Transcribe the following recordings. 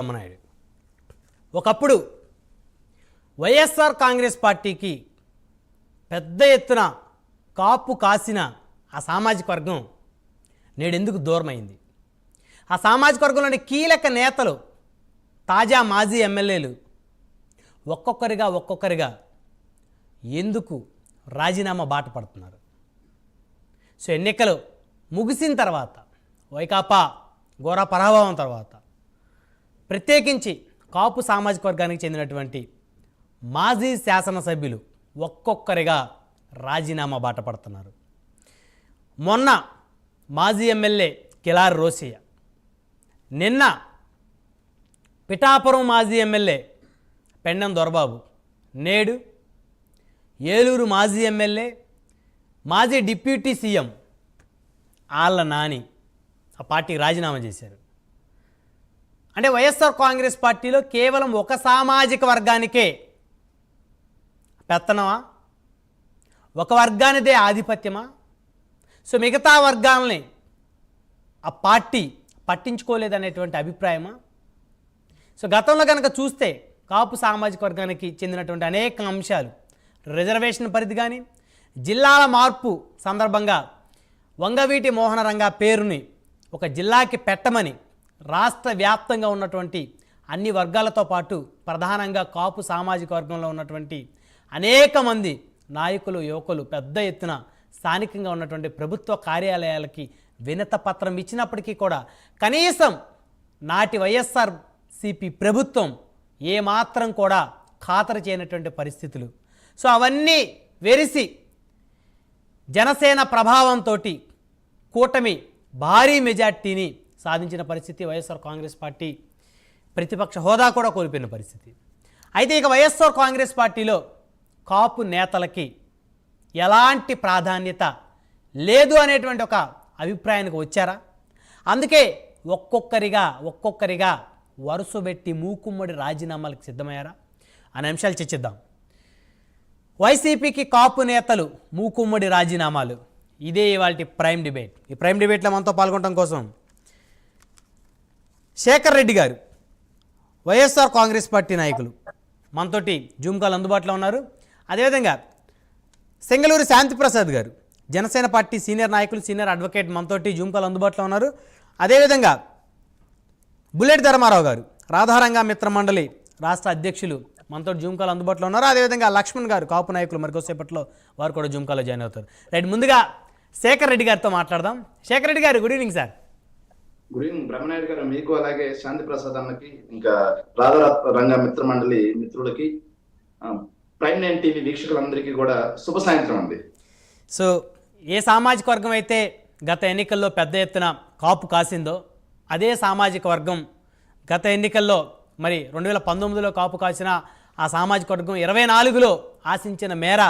రామనాయుడు ఒకప్పుడు వైఎస్ఆర్ కాంగ్రెస్ పార్టీకి పెద్ద ఎత్తున కాపు కాసిన ఆ సామాజిక వర్గం నేడెందుకు దూరమైంది? ఆ సామాజిక వర్గంలోని కీలక నేతలు, తాజా మాజీ ఎమ్మెల్యేలు ఒక్కొక్కరిగా ఎందుకు రాజీనామా బాట పడుతున్నారు? సో ఎన్నికలు ముగిసిన తర్వాత, వైకాపా ఘోర పరాభవం తర్వాత, ప్రత్యేకించి కాపు సామాజిక వర్గానికి చెందినటువంటి మాజీ శాసనసభ్యులు ఒక్కొక్కరిగా రాజీనామా బాట పడుతున్నారు. మొన్న మాజీ ఎమ్మెల్యే కిలారి రోసయ్య, నిన్న పిఠాపురం మాజీ ఎమ్మెల్యే పెండెం దొరబాబు, నేడు ఏలూరు మాజీ ఎమ్మెల్యే, మాజీ డిప్యూటీ సీఎం ఆళ్ళ నాని ఆ పార్టీకి రాజీనామా చేశారు. అంటే వైఎస్ఆర్ కాంగ్రెస్ పార్టీలో కేవలం ఒక సామాజిక వర్గానికే పెత్తనమా? ఒక వర్గానిదే ఆధిపత్యమా? సో మిగతా వర్గాలని ఆ పార్టీ పట్టించుకోలేదనేటువంటి అభిప్రాయమా? సో గతంలో కనుక చూస్తే కాపు సామాజిక వర్గానికి చెందినటువంటి అనేక అంశాలు, రిజర్వేషన్ పరిధి కానీ, జిల్లాల మార్పు సందర్భంగా వంగవీటి మోహనరంగా పేరుని ఒక జిల్లాకి పెట్టమని రాష్ట్ర వ్యాప్తంగా ఉన్నటువంటి అన్ని వర్గాలతో పాటు ప్రధానంగా కాపు సామాజిక వర్గంలో ఉన్నటువంటి అనేక మంది నాయకులు, యువకులు పెద్ద ఎత్తున స్థానికంగా ఉన్నటువంటి ప్రభుత్వ కార్యాలయాలకి వినత పత్రం ఇచ్చినప్పటికీ కూడా కనీసం నాటి వైఎస్ఆర్సీపీ ప్రభుత్వం ఏమాత్రం కూడా ఖాతరు చేయనటువంటి పరిస్థితులు. సో అవన్నీ వెరిసి జనసేన ప్రభావంతో కూటమి భారీ మెజార్టీని సాధించిన పరిస్థితి, వైఎస్ఆర్ కాంగ్రెస్ పార్టీ ప్రతిపక్ష హోదా కూడా కోల్పోయిన పరిస్థితి. అయితే ఇక వైఎస్ఆర్ కాంగ్రెస్ పార్టీలో కాపు నేతలకి ఎలాంటి ప్రాధాన్యత లేదు అనేటువంటి ఒక అభిప్రాయానికి వచ్చారా? అందుకే ఒక్కొక్కరిగా వరుసబెట్టి మూకుమ్మడి రాజీనామాలకు సిద్ధమయ్యారా అనే అంశాలు చర్చిద్దాం. వైసీపీకి కాపు నేతలు మూకుమ్మడి రాజీనామాలు, ఇదే ఇవాళ ప్రైమ్ డిబేట్. ఈ ప్రైమ్ డిబేట్లో మనతో పాల్గొనడం కోసం శేఖర్ రెడ్డి గారు, వైఎస్ఆర్ కాంగ్రెస్ పార్టీ నాయకులు, మనతోటి జూమ్ కాల్ అందుబాటులో ఉన్నారు. అదేవిధంగా సెంగళూరు శాంతిప్రసాద్ గారు, జనసేన పార్టీ సీనియర్ నాయకులు, సీనియర్ అడ్వకేట్, మనతోటి జూమ్ కాల్ అందుబాటులో ఉన్నారు. అదేవిధంగా బుల్లెట్ ధర్మారావు గారు, రాధారంగ మిత్రమండలి రాష్ట్ర అధ్యక్షులు, మనతో జూమ్ కాల్ అందుబాటులో ఉన్నారు. అదేవిధంగా లక్ష్మణ్ గారు, కాపు నాయకులు, మరికొద్దిసేపట్లో వారు కూడా జూమ్ కాల్లో జాయిన్ అవుతారు. రైట్, ముందుగా శేఖర్ రెడ్డి గారితో మాట్లాడదాం. శేఖర్ రెడ్డి గారు, good evening sir. Good evening Brahmanaidu గారు, మీకు అలాగే శాంతి ప్రసాద్ అన్నకి, ఇంకా రాధారంగ మిత్రమండలి మిత్రులకి, ప్రైమ్ 9 టీవీ వీక్షకులందరికీ కూడా శుభ సాయంత్రం అండి. సో ఏ సామాజిక వర్గం అయితే గత ఎన్నికల్లో పెద్ద ఎత్తున కాపు కాసిందో అదే సామాజిక వర్గం గత ఎన్నికల్లో మరి 2019లో కాపు కాసిన ఆ సామాజిక వర్గం 24లో ఆశించిన మేర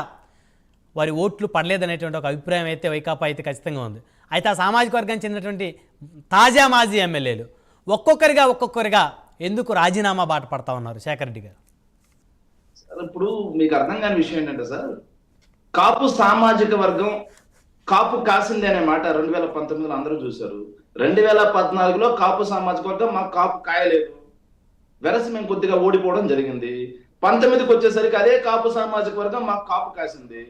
వారి ఓట్లు పడలేదనేటువంటి ఒక అభిప్రాయం అయితే వైకాపా అయితే ఖచ్చితంగా ఉంది. అయితే ఆ సామాజిక వర్గానికి చెందినటువంటి తాజా మాజీ ఎమ్మెల్యేలు ఒక్కొక్కరిగా ఎందుకు రాజీనామా బాట పడతా ఉన్నారు? శేఖర్ రెడ్డి గారు, ఇప్పుడు మీకు అర్థం కాని విషయం ఏంటంటే సార్, కాపు సామాజిక వర్గం కాపు కాసింది అనే మాట 2019లో అందరూ చూశారు. 2014లో కాపు సామాజిక వర్గం మాకు కాపు కాయలేదు, వెరసి మేము కొద్దిగా ఓడిపోవడం జరిగింది. 19కి వచ్చేసరికి అదే కాపు సామాజిక వర్గం మాకు కాపు కాసింది.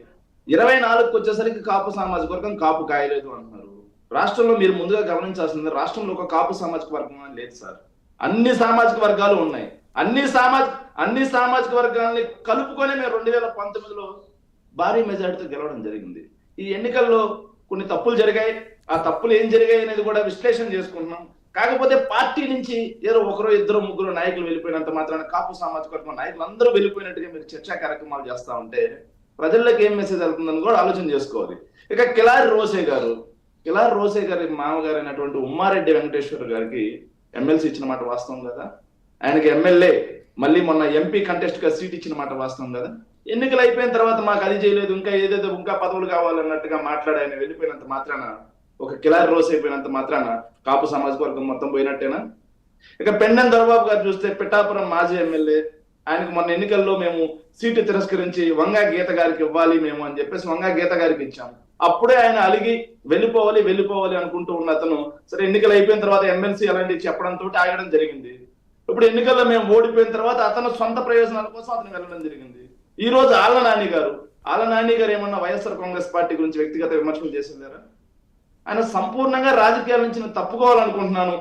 24కి వచ్చేసరికి కాపు సామాజిక వర్గం కాపు కాయలేదు అంటున్నారు. రాష్ట్రంలో మీరు ముందుగా గమనించాల్సింది, రాష్ట్రంలో ఒక కాపు సామాజిక వర్గం అని లేదు సార్. అన్ని సామాజిక వర్గాలు ఉన్నాయి. అన్ని సామాజిక వర్గాలని కలుపుకొని మేము 2019లో భారీ మెజార్టీతో గెలవడం జరిగింది. ఈ ఎన్నికల్లో కొన్ని తప్పులు జరిగాయి. ఆ తప్పులు ఏం జరిగాయి అనేది కూడా విశ్లేషణ చేసుకుంటున్నాం. కాకపోతే పార్టీ నుంచి ఏదో ఒకరో ఇద్దరు ముగ్గురు నాయకులు వెళ్ళిపోయినంత మాత్రాన కాపు సామాజిక వర్గం నాయకులు అందరూ వెళ్ళిపోయినట్టుగా మీరు చర్చా కార్యక్రమాలు చేస్తా ఉంటే ప్రజల్లోకి ఏం మెసేజ్ వెళ్తుందని కూడా ఆలోచన చేసుకోవాలి. ఇక కిలారి రోసే గారి మామగారు అయినటువంటి ఉమ్మారెడ్డి వెంకటేశ్వర గారికి ఎమ్మెల్సీ ఇచ్చిన మాట వాస్తవం కదా. ఆయనకి ఎమ్మెల్యే మళ్ళీ మొన్న ఎంపీ కంటెస్ట్ గా సీట్ ఇచ్చిన మాట వాస్తవం కదా. ఎన్నికలు అయిపోయిన తర్వాత మాకు అది చేయలేదు, ఇంకా పదవులు కావాలన్నట్టుగా మాట్లాడి ఆయన వెళ్ళిపోయినంత మాత్రాన, ఒక కిలారి రోస్ అయిపోయినంత మాత్రాన కాపు సామాజిక వర్గం మొత్తం పోయినట్టేనా? ఇక పెండెం దొరబాబు గారు చూస్తే పిఠాపురం మాజీ ఎమ్మెల్యే, ఆయనకు మొన్న ఎన్నికల్లో మేము సీటు తిరస్కరించి వంగా గీత గారికి ఇవ్వాలి మేము అని చెప్పేసి వంగా గీత గారికి ఇచ్చాము. అప్పుడే ఆయన అలిగి వెళ్ళిపోవాలి అనుకుంటూ ఉన్న అతను సరే ఎన్నికలు అయిపోయిన తర్వాత ఎమ్మెల్సీ అలాంటివి చెప్పడంతో ఆగడం జరిగింది. ఇప్పుడు ఎన్నికల్లో మేము ఓడిపోయిన తర్వాత అతను సొంత ప్రయోజనాల కోసం అతను వెళ్ళడం జరిగింది. ఈ రోజు ఆళ్ల నాని గారు ఏమన్నా వైఎస్ఆర్ కాంగ్రెస్ పార్టీ గురించి వ్యక్తిగత విమర్శలు చేసిందారా? ఆయన సంపూర్ణంగా రాజకీయాల నుంచి నేను తప్పుకోవాలనుకుంటున్నాను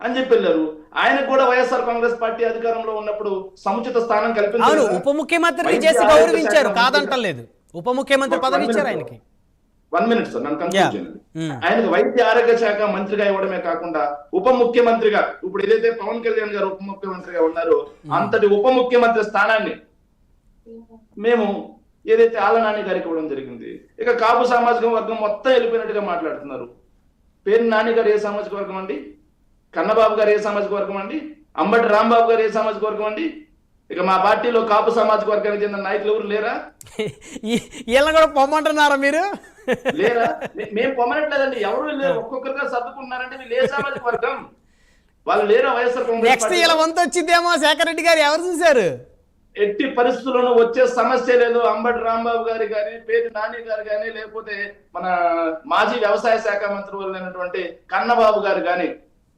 అని చెప్పి వెళ్ళారు. ఆయనకు కూడా వైఎస్ఆర్ కాంగ్రెస్ పార్టీ అధికారంలో ఉన్నప్పుడు సముచిత స్థానం కల్పించారు. ఉప ముఖ్యమంత్రిని చేసి గౌరవించారు, కాదంటలేదు. ఉప ముఖ్యమంత్రి పదవి ఇచ్చారు ఆయనకి. 1 minute సార్, నన్ను కన్ఫ్యూజ్ చేయండి. ఆయనకు వైద్య ఆరోగ్య శాఖ మంత్రిగా ఇవ్వడమే కాకుండా ఉప ముఖ్యమంత్రిగా, ఇప్పుడు ఏదైతే పవన్ కళ్యాణ్ గారు ఉప ముఖ్యమంత్రిగా ఉన్నారో అంతటి ఉప ముఖ్యమంత్రి స్థానాన్ని మేము ఏదైతే ఆళ్ల నాని గారికి ఇవ్వడం జరిగింది. ఇక కాపు సామాజిక వర్గం మొత్తం వెళ్ళిపోయినట్టుగా మాట్లాడుతున్నారు. పేరు నాని గారు ఏ సామాజిక వర్గం అండి? కన్నబాబు గారు ఏ సామాజిక వర్గం అండి? అంబటి రాంబాబు గారు ఏ సామాజిక వర్గం అండి? ఇక మా పార్టీలో కాపు సామాజిక వర్గానికి చెందిన నాయకులు ఎవరు లేరా? వీళ్ళని కూడా పొమ్మంటున్నారా మీరు? లేరా? మేము పొమ్మనట్లేదండి, ఎవరు లేరు, ఒక్కొక్కరుగా సర్దుకుంటున్నారంటే వీళ్ళు ఏ సామాజిక వర్గం? వాళ్ళు లేరా వైఎస్ఆర్ కాంగ్రెస్? నెక్స్ట్ ఇలా వంతు వచ్చిందేమో శేఖర్ రెడ్డి గారు ఎవరు చూశారు? ఎట్టి పరిస్థితుల్లోనూ వచ్చే సమస్య లేదు. అంబటి రాంబాబు గారు కానీ, పేరు నాని గారు కానీ, లేకపోతే మన మాజీ వ్యవసాయ శాఖ మంత్రి అయినటువంటి కన్నబాబు గారు కానీ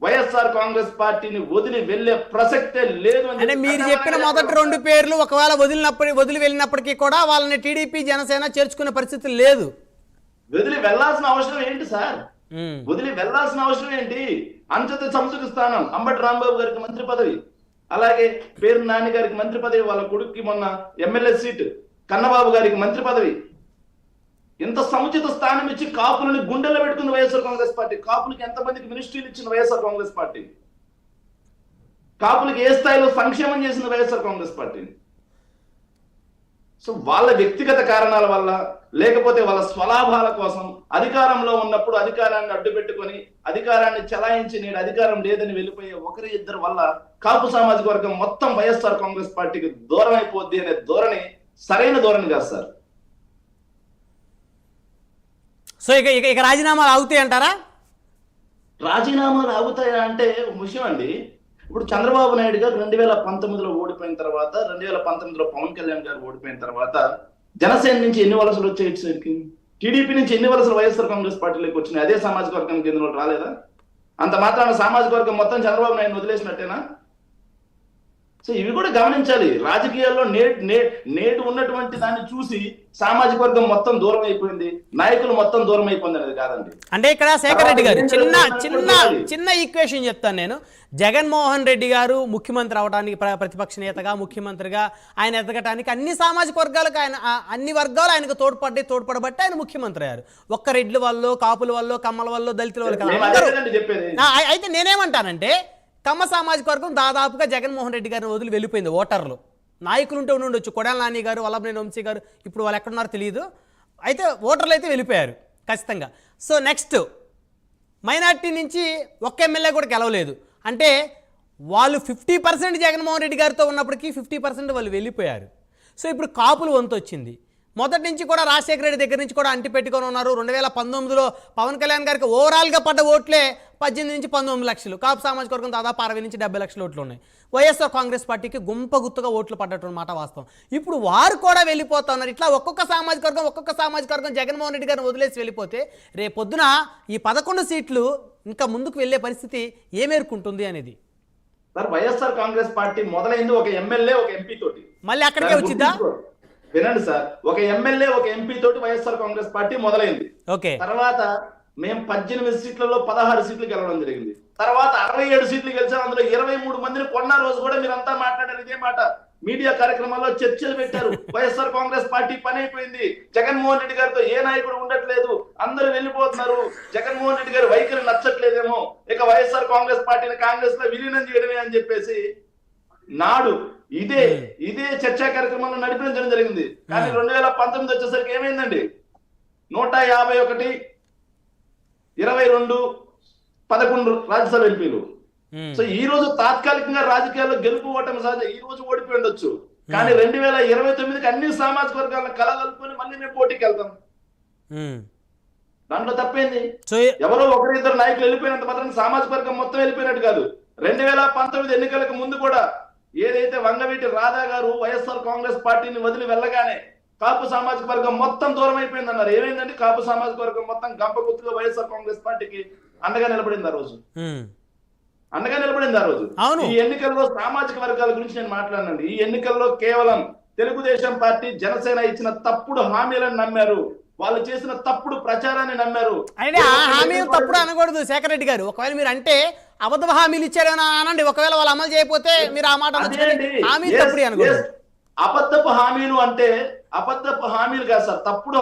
వైఎస్ఆర్ కాంగ్రెస్ పార్టీని వదిలి వెళ్లే ప్రసక్తే లేదు. అంటే మీరు చెప్పిన మొదటి 2 పేర్లు ఒకవేళ వదిలి వెళ్ళినప్పటికీ కూడా వాళ్ళని టీడీపీ జనసేన చేర్చుకునే పరిస్థితి లేదు. వదిలి వెళ్లాల్సిన అవసరం ఏంటి సార్? వదిలి వెళ్లాల్సిన అవసరం ఏంటి? అంచత సముచిత స్థానం అంబటి రాంబాబు గారికి మంత్రి పదవి, అలాగే పేరు నాని గారికి మంత్రి పదవి, వాళ్ళ కొడుక్కి మొన్న ఎమ్మెల్యే సీట్, కన్నబాబు గారికి మంత్రి పదవి. ఇంత సముచిత స్థానం ఇచ్చి కాపులని గుండెల్లో పెట్టుకుంది వైఎస్ఆర్ కాంగ్రెస్ పార్టీ. కాపులకి ఎంతమందికి మినిస్ట్రీలు ఇచ్చింది వైఎస్ఆర్ కాంగ్రెస్ పార్టీ? కాపులకి ఏ స్థాయిలో సంక్షేమం చేసింది వైఎస్ఆర్ కాంగ్రెస్ పార్టీ? సో వాళ్ళ వ్యక్తిగత కారణాల వల్ల, లేకపోతే వాళ్ళ స్వలాభాల కోసం అధికారంలో ఉన్నప్పుడు అధికారాన్ని అడ్డు పెట్టుకొని అధికారాన్ని చెలాయించి నేడు అధికారం లేదని వెళ్ళిపోయే 1-2 వల్ల కాపు సామాజిక వర్గం మొత్తం వైఎస్ఆర్ కాంగ్రెస్ పార్టీకి దూరం అయిపోద్ది అనే ధోరణి సరైన ధోరణి కాదు సార్. సో ఇక రాజీనామాలు ఆగుతాయి అంటారా? రాజీనామాలు ఆగుతాయా అంటే ఒక విషయం అండి. ఇప్పుడు చంద్రబాబు నాయుడు గారు 2019లో ఓడిపోయిన తర్వాత, 2019లో పవన్ కళ్యాణ్ గారు ఓడిపోయిన తర్వాత జనసేన నుంచి ఎన్ని వలసలు వచ్చాయి ఇటు సైడ్కి? టీడీపీ నుంచి ఎన్ని వలసలు వైఎస్ఆర్ కాంగ్రెస్ పార్టీలోకి వచ్చినాయి? అదే సామాజిక వర్గానికి చెందిన వాళ్ళు రాలేదా? అంత మాత్రాన సామాజిక వర్గం మొత్తం చంద్రబాబు నాయుడు వదిలేసినట్టేనా? సో ఇవి కూడా గమనించాలి. రాజకీయాల్లో నేడు ఉన్నటువంటి దాన్ని చూసి సామాజిక వర్గం మొత్తం దూరం అయిపోయింది, నాయకులు మొత్తం దూరం అయిపోయింది అనేది కాదండి. అంటే ఇక్కడ శేఖర్ రెడ్డి గారు చిన్న ఈక్వేషన్ చెప్తాను నేను. జగన్మోహన్ రెడ్డి గారు ముఖ్యమంత్రి అవడానికి, ప్రతిపక్ష నేతగా ముఖ్యమంత్రిగా ఆయన ఎదగటానికి అన్ని సామాజిక వర్గాలకు అన్ని వర్గాలు ఆయనకు తోడ్పడబట్టి ఆయన ముఖ్యమంత్రి అయ్యారు. ఒక్క రెడ్ల వల్ల, కాపుల వల్ల, కమ్మల వల్ల, దళితుల వల్ల చెప్పేది. అయితే నేనేమంటానంటే కమ్మ సామాజిక వర్గం దాదాపుగా జగన్మోహన్ రెడ్డి గారిని వదిలి వెళ్ళిపోయింది. ఓటర్లు, నాయకులు ఉంటే ఉండొచ్చు, కొడాల నాని గారు, వల్లభనేని వంశీ గారు, ఇప్పుడు వాళ్ళు ఎక్కడున్నారో తెలియదు. అయితే ఓటర్లు అయితే వెళ్ళిపోయారు ఖచ్చితంగా. సో నెక్స్ట్ మైనార్టీ నుంచి ఒక్క ఎమ్మెల్యే కూడా గెలవలేదు. అంటే వాళ్ళు 50% జగన్మోహన్ రెడ్డి గారితో ఉన్నప్పటికీ 50% వాళ్ళు వెళ్ళిపోయారు. సో ఇప్పుడు కాపులు వంతు వచ్చింది. మొదటి నుంచి కూడా రాజశేఖర రెడ్డి దగ్గర నుంచి కూడా అంటి పెట్టుకొని ఉన్నారు. 2019లో పవన్ కళ్యాణ్ గారికి ఓవరాల్గా పడ్డ ఓట్లే 18 నుంచి 19 లక్షలు. కాపు సామాజిక వర్గం దాదాపు 60 నుంచి 70 లక్షల ఓట్లు ఉన్నాయి. వైఎస్ఆర్ కాంగ్రెస్ పార్టీకి గుంపుగా ఓట్లు పడ్డటువంటి మాట వాస్తవం. ఇప్పుడు వారు కూడా వెళ్ళిపోతా ఉన్నారు. ఇట్లా ఒక్కొక్క సామాజిక వర్గం జగన్మోహన్ రెడ్డి గారిని వదిలేసి వెళ్ళిపోతే రేపొద్దున ఈ 11 సీట్లు ఇంకా ముందుకు వెళ్ళే పరిస్థితి ఏమేరుకుంటుంది అనేది. సార్ వైఎస్ఆర్ కాంగ్రెస్ పార్టీ మొదలైంది ఒక ఎమ్మెల్యే, ఒక ఎంపీ తోటి. మళ్ళీ అక్కడికే వచ్చిందా? వినండి సార్, ఒక ఎమ్మెల్యే, ఒక ఎంపీ తోటి వైఎస్ఆర్ కాంగ్రెస్ పార్టీ మొదలైంది. ఓకే. తర్వాత మేము 18 సీట్లలో 16 సీట్లు గెలవడం జరిగింది. తర్వాత 67 సీట్లు గెలిచాం. అందులో 23 మందిని కొన్న రోజు కూడా మీరంతా మాట్లాడారు ఇదే మాట. మీడియా కార్యక్రమాల్లో చర్చలు పెట్టారు. వైఎస్ఆర్ కాంగ్రెస్ పార్టీ పని అయిపోయింది, జగన్మోహన్ రెడ్డి గారితో ఏ నాయకుడు ఉండట్లేదు, అందరూ వెళ్ళిపోతున్నారు, జగన్మోహన్ రెడ్డి గారి వైఖరి నచ్చట్లేదేమో, ఇక వైఎస్ఆర్ కాంగ్రెస్ పార్టీని కాంగ్రెస్ లో విలీనం చేయడమే అని చెప్పేసి నాడు ఇదే చర్చా కార్యక్రమంలో నడిపించడం జరిగింది. కానీ 2019 వచ్చేసరికి ఏమైందండి? 151, 22, 11 రాజ్యసభ ఎంపీలు. సో ఈ రోజు తాత్కాలికంగా రాజకీయాల్లో గెలుపు ఓటమి సహజ. ఈ రోజు ఓడిపోయి ఉండొచ్చు, కానీ 2029కి అన్ని సామాజిక వర్గాలను కలగలుపుకొని మళ్ళీ మేము పోటీకి వెళ్తాం. దాంట్లో తప్పేంది? ఎవరో 1-2 నాయకులు వెళ్ళిపోయినంత మాత్రం సామాజిక వర్గం మొత్తం వెళ్ళిపోయినట్టు కాదు. 2019 ఎన్నికలకు ముందు కూడా ఏదైతే వంగవీటి రాధా గారు వైఎస్ఆర్ కాంగ్రెస్ పార్టీని వదిలి వెళ్ళగానే కాపు సామాజిక వర్గం మొత్తం దూరం అయిపోయింది అన్నారు. ఏమైందండి? కాపు సామాజిక వర్గం మొత్తం గంపగుత్తుగా వైఎస్ఆర్ కాంగ్రెస్ పార్టీకి అండగా నిలబడింది ఆ రోజు. అండగా నిలబడింది ఆ రోజు. అవును. ఈ ఎన్నికల్లో సామాజిక వర్గాల గురించి నేను మాట్లాడినండి. ఈ ఎన్నికల్లో కేవలం తెలుగుదేశం పార్టీ, జనసేన ఇచ్చిన తప్పుడు హామీలను నమ్మారు, వాళ్ళు చేసిన తప్పుడు ప్రచారాన్ని నమ్మారు. అంటే ఆ హామీలు తప్పుడు అనకూడదు శేఖర్ రెడ్డి గారు. ఒకవేళ మీరు అంటే అబద్ధ హామీలు ఇచ్చారేమో అనండి. ఒకవేళ వాళ్ళు అమలు చేయకపోతే మీరు ఆ మాట అనొచ్చు కానీ హామీ తప్పుడు అనకూడదు. అబద్ధపు హామీలు అంటే అబద్ధపు హామీలు కాదు సార్, తప్పుడు